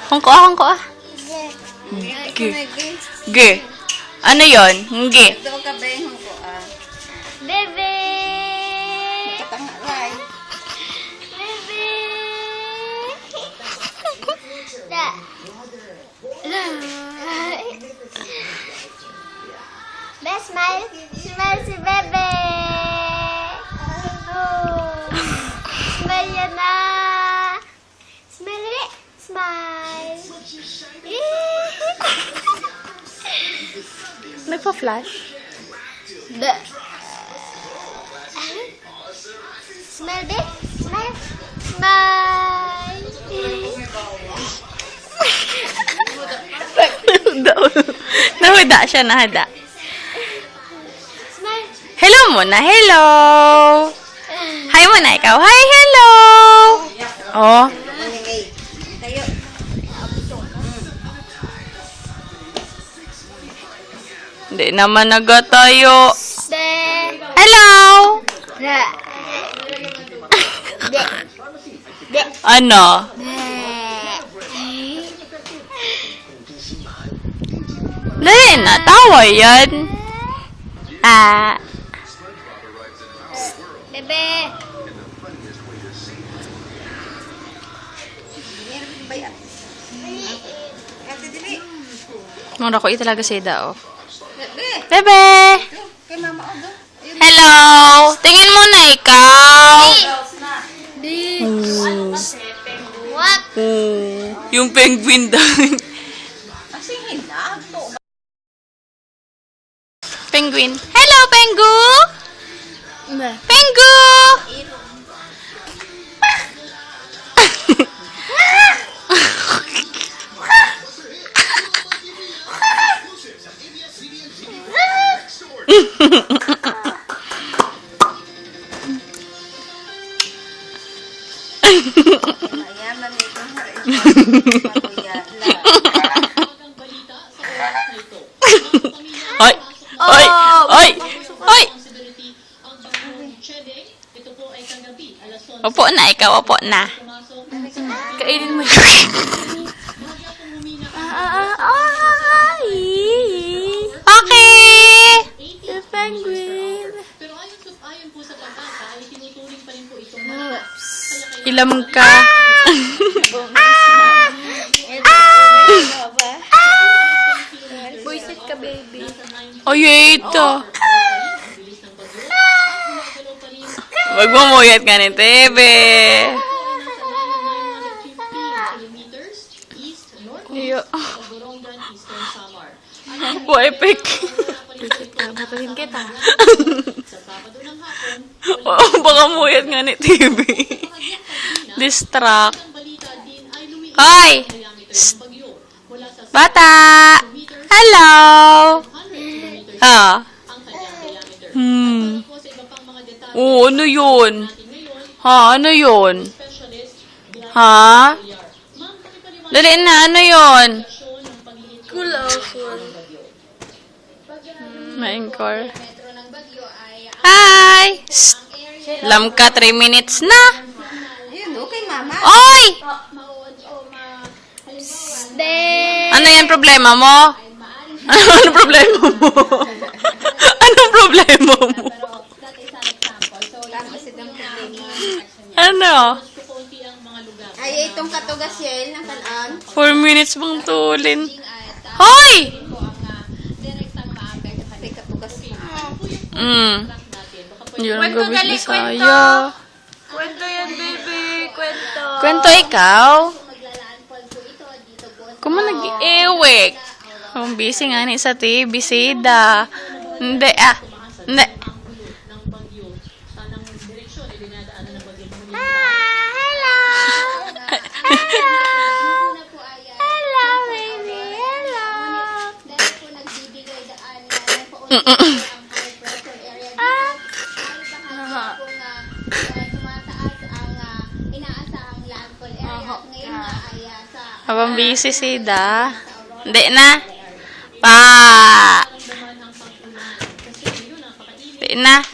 Hongko ah. Ge. Ge. Ano yon? Ge. Ito ka ba yung ko Bebe! Katangay. Bebe! Best smile. Smile si Bebe. Oh. Smile yan na. Smile ulit. Smile. Nagpa-flash? Smile, be. Smile. Smile. Nahuda siya, nahada. Smile. Hello muna, hello! Hi muna ikaw, hi, hello! Oh, Tayo. hindi naman nagatayo. Be. Hello! De. De. Ano? Dali na, tawa yan. Bebe. Ate dili. Mura ko talaga si Ida, oh. Bebe. Bebe! Kay mama o do. Hello! Tingin mo na ikaw. What? Yung penguin daw. Asihin na. Penguin. Hello, Pengu! Pengu! Mayaman nito. Ay! Ay! Ay! Ay! Opo na, ikaw opo na. Kainin mo yun. Okay! The penguin. Ilam ka. Buisit ka, baby. Ay, ito. Wag mo muyat nga ni Tebe. Iyo. Wipik. Patayin kita. Oh, baka muyat nga ni Tebe. Distract. Hoy! Shh. Bata! Hello! Ah. Oh, ano yun? Ha? Ano yun? Ha? Dali na, ano yun? Ma-encore. Hi! Shh. Lam ka, 3 minutes na. Ayun do kay mama. Oy! Be. Ano yan problema mo? Ano problema mo? Anong problema mo? Ano? Ay, itong katugas yel ng kanan. 4 minutes bang tulin? Hoy! Ay, katugas na. Yun ang gawin Bisaya. Kwento yan, baby. Kwento. Kwento ikaw? Kung mo nag-iewek? Kung busy nga ni sa TV, Sida. Hindi, Hindi. Hello. Hello, baby. Hello. Habang busy Sida. Hindi na. Pa! Hindi na.